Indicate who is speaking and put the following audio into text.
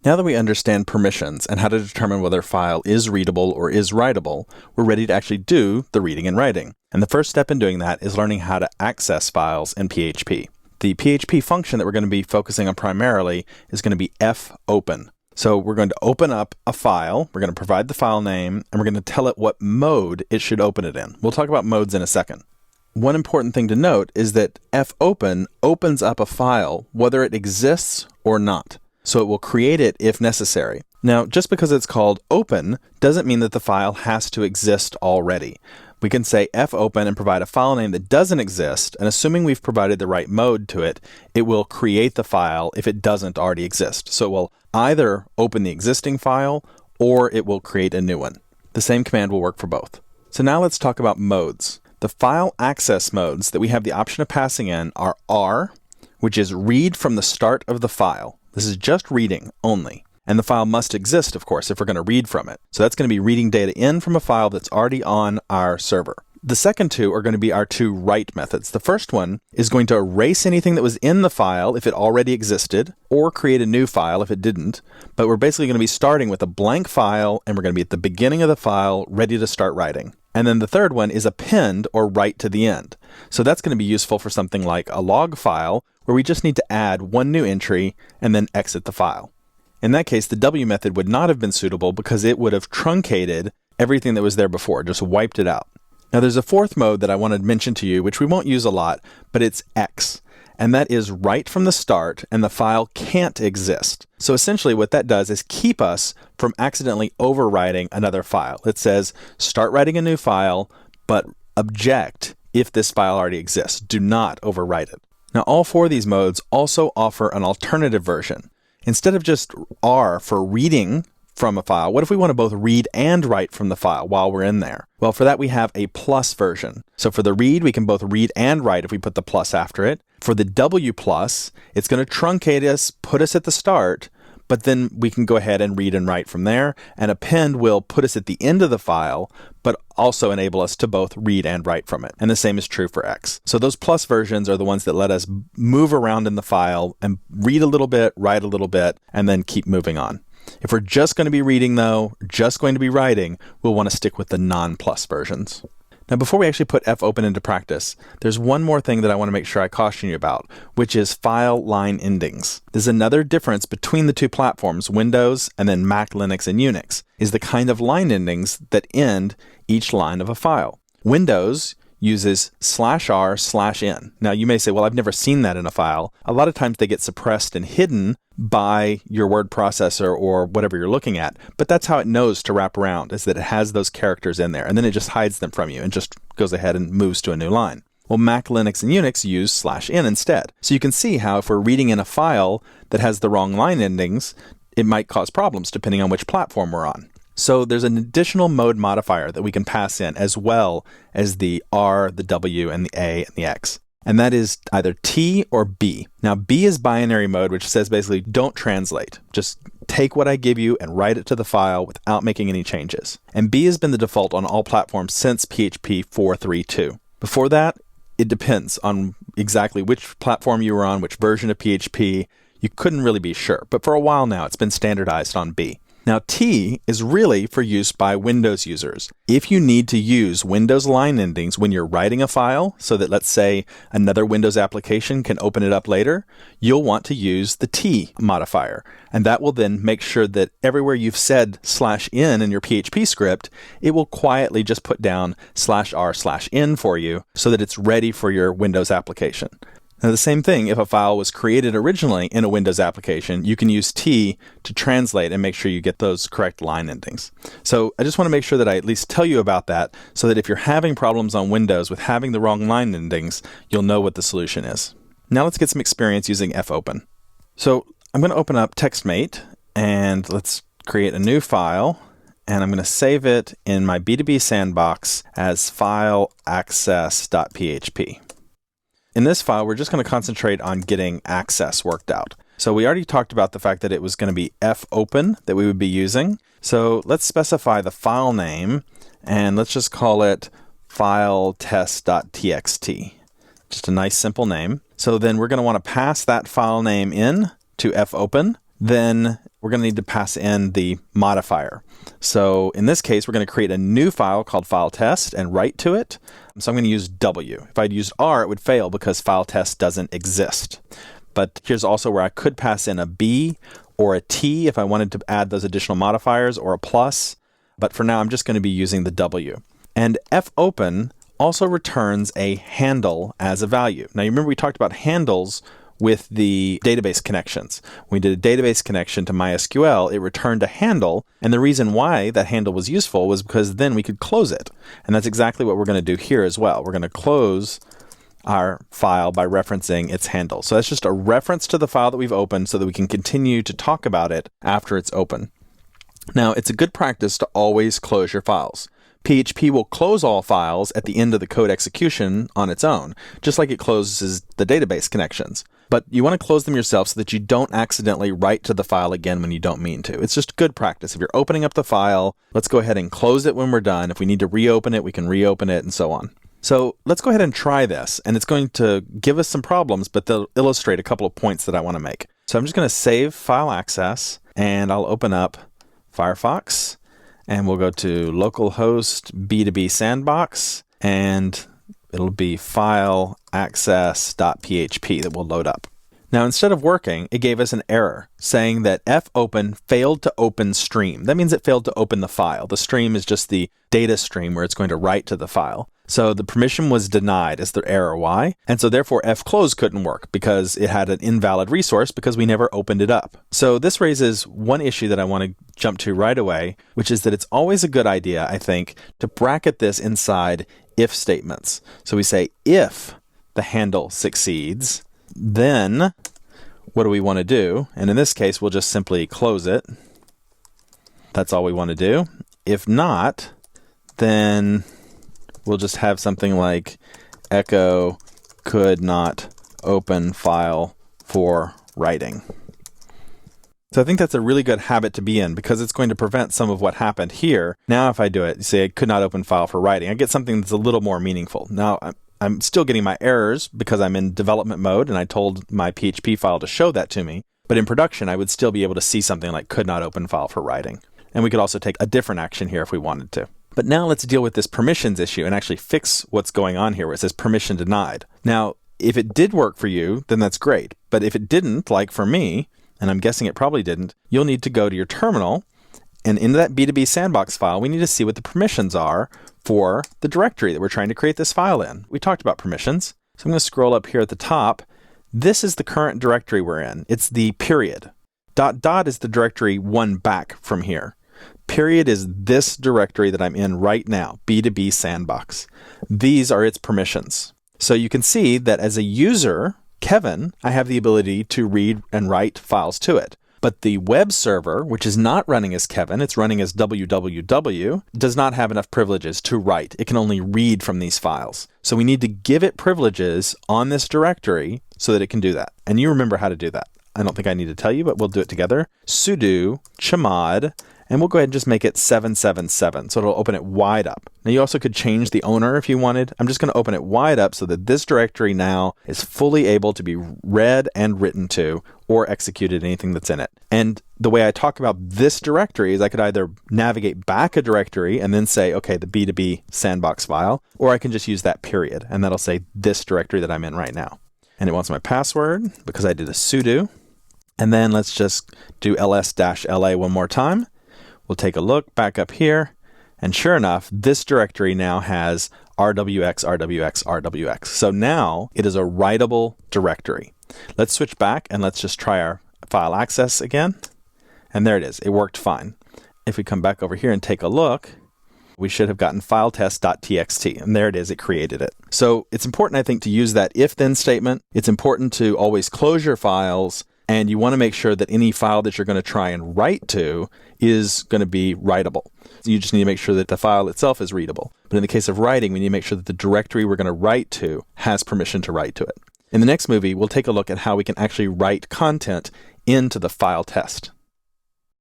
Speaker 1: Now that we understand permissions and how to determine whether a file is readable or is writable, we're ready to actually do the reading and writing. And the first step in doing that is learning how to access files in PHP. The PHP function that we're going to be focusing on primarily is going to be fopen. So we're going to open up a file, we're going to provide the file name, and we're going to tell it what mode it should open it in. We'll talk about modes in a second. One important thing to note is that fopen opens up a file whether it exists or not. So it will create it if necessary. Now, just because it's called open doesn't mean that the file has to exist already. We can say fopen and provide a file name that doesn't exist, and assuming we've provided the right mode to it, it will create the file if it doesn't already exist. So it will either open the existing file or it will create a new one. The same command will work for both. So now let's talk about modes. The file access modes that we have the option of passing in are R, which is read from the start of the file. This is just reading only. And the file must exist, of course, if we're going to read from it. So that's going to be reading data in from a file that's already on our server. The second two are going to be our two write methods. The first one is going to erase anything that was in the file if it already existed, or create a new file if it didn't. But we're basically going to be starting with a blank file, and we're going to be at the beginning of the file, ready to start writing. And then the third one is append or write to the end. So that's going to be useful for something like a log file, where we just need to add one new entry and then exit the file. In that case, the W method would not have been suitable because it would have truncated everything that was there before, just wiped it out. Now there's a fourth mode that I wanted to mention to you, which we won't use a lot, but it's X. And that is right from the start, and the file can't exist. So essentially what that does is keep us from accidentally overwriting another file. It says, start writing a new file, but object if this file already exists. Do not overwrite it. Now all four of these modes also offer an alternative version. Instead of just R for reading from a file, what if we want to both read and write from the file while we're in there? Well, for that we have a plus version. So for the read, we can both read and write if we put the plus after it. For the W plus, it's going to truncate us, put us at the start, but then we can go ahead and read and write from there. And append will put us at the end of the file, but also enable us to both read and write from it. And the same is true for X. So those plus versions are the ones that let us move around in the file and read a little bit, write a little bit, and then keep moving on. If we're just going to be reading though, just going to be writing, we'll want to stick with the non-plus versions. Now, before we actually put fopen into practice, there's one more thing that I want to make sure I caution you about, which is file line endings. There's another difference between the two platforms, Windows and then Mac, Linux, and Unix, is the kind of line endings that end each line of a file. Windows uses /r/n. Now, you may say, well, I've never seen that in a file. A lot of times they get suppressed and hidden by your word processor or whatever you're looking at. But that's how it knows to wrap around, is that it has those characters in there, and then it just hides them from you and just goes ahead and moves to a new line. Well, Mac, Linux, and Unix use /n instead. So you can see how if we're reading in a file that has the wrong line endings, it might cause problems depending on which platform we're on. So there's an additional mode modifier that we can pass in, as well as the R, the W, and the A, and the X. And that is either T or B. Now, B is binary mode, which says basically don't translate. Just take what I give you and write it to the file without making any changes. And B has been the default on all platforms since PHP 4.3.2. Before that, it depends on exactly which platform you were on, which version of PHP. You couldn't really be sure. But for a while now, it's been standardized on B. Now, T is really for use by Windows users. If you need to use Windows line endings when you're writing a file, so that, let's say, another Windows application can open it up later, you'll want to use the T modifier. And that will then make sure that everywhere you've said /n in your PHP script, it will quietly just put down /r/n for you so that it's ready for your Windows application. Now, the same thing, if a file was created originally in a Windows application, you can use T to translate and make sure you get those correct line endings. So I just want to make sure that I at least tell you about that, so that if you're having problems on Windows with having the wrong line endings, you'll know what the solution is. Now let's get some experience using fopen. So I'm going to open up TextMate, and let's create a new file, and I'm going to save it in my B2B sandbox as file access.php. In this file, we're just going to concentrate on getting access worked out. So we already talked about the fact that it was going to be fopen that we would be using. So let's specify the file name, and let's just call it filetest.txt. Just a nice simple name. So then we're going to want to pass that file name in to fopen. Then we're going to need to pass in the modifier. So in this case, we're going to create a new file called file test and write to it. So I'm going to use W. If I'd used R, it would fail because file test doesn't exist. But here's also where I could pass in a B or a T if I wanted to add those additional modifiers, or a plus. But for now, I'm just going to be using the W. And fopen also returns a handle as a value. Now, you remember we talked about handles with the database connections. When we did a database connection to MySQL, it returned a handle. And the reason why that handle was useful was because then we could close it. And that's exactly what we're going to do here as well. We're going to close our file by referencing its handle. So that's just a reference to the file that we've opened so that we can continue to talk about it after it's open. Now, it's a good practice to always close your files. PHP will close all files at the end of the code execution on its own, just like it closes the database connections. But you want to close them yourself so that you don't accidentally write to the file again when you don't mean to. It's just good practice. If you're opening up the file, let's go ahead and close it when we're done. If we need to reopen it, we can reopen it, and so on. So let's go ahead and try this, and it's going to give us some problems, but they'll illustrate a couple of points that I want to make. So I'm just going to save file access, and I'll open up Firefox, and we'll go to localhost B2B sandbox, and it'll be file access.php that will load up. Now, instead of working, it gave us an error saying that fopen failed to open stream. That means it failed to open the file. The stream is just the data stream where it's going to write to the file. So the permission was denied is the error. Why? And so therefore fclose couldn't work because it had an invalid resource because we never opened it up. So this raises one issue that I want to jump to right away, which is that it's always a good idea, I think, to bracket this inside if statements. So we say if the handle succeeds, then what do we want to do? And in this case, we'll just simply close it. That's all we want to do. If not, then we'll just have something like echo could not open file for writing. So I think that's a really good habit to be in because it's going to prevent some of what happened here. Now if I do it, say I could not open file for writing, I get something that's a little more meaningful. Now I'm still getting my errors because I'm in development mode and I told my PHP file to show that to me. But in production, I would still be able to see something like could not open file for writing. And we could also take a different action here if we wanted to. But now let's deal with this permissions issue and actually fix what's going on here where it says permission denied. Now, if it did work for you, then that's great. But if it didn't, like for me, and I'm guessing it probably didn't, you'll need to go to your terminal, and in that B2B sandbox file, we need to see what the permissions are for the directory that we're trying to create this file in. We talked about permissions. So I'm going to scroll up here at the top. This is the current directory we're in. It's the period. ... is the directory one back from here. Period is this directory that I'm in right now, B2B sandbox. These are its permissions. So you can see that as a user, Kevin, I have the ability to read and write files to it. But the web server, which is not running as Kevin, it's running as www, does not have enough privileges to write. It can only read from these files. So we need to give it privileges on this directory so that it can do that. And you remember how to do that. I don't think I need to tell you, but we'll do it together. Sudo chmod, and we'll go ahead and just make it 777, so it'll open it wide up. Now you also could change the owner if you wanted. I'm just going to open it wide up so that this directory now is fully able to be read and written to or executed anything that's in it. And the way I talk about this directory is I could either navigate back a directory and then say, okay, the B2B sandbox file, or I can just use that period, and that'll say this directory that I'm in right now. And it wants my password because I did a sudo. And then let's just do ls-la one more time. We'll take a look back up here, and sure enough, this directory now has rwx, rwx, rwx. So now it is a writable directory. Let's switch back and let's just try our file access again. And there it is. It worked fine. If we come back over here and take a look, we should have gotten filetest.txt, and there it is. It created it. So it's important, I think, to use that if-then statement. It's important to always close your files, and you want to make sure that any file that you're going to try and write to is going to be writable. You just need to make sure that the file itself is readable. But in the case of writing, we need to make sure that the directory we're going to write to has permission to write to it. In the next movie, we'll take a look at how we can actually write content into the file test.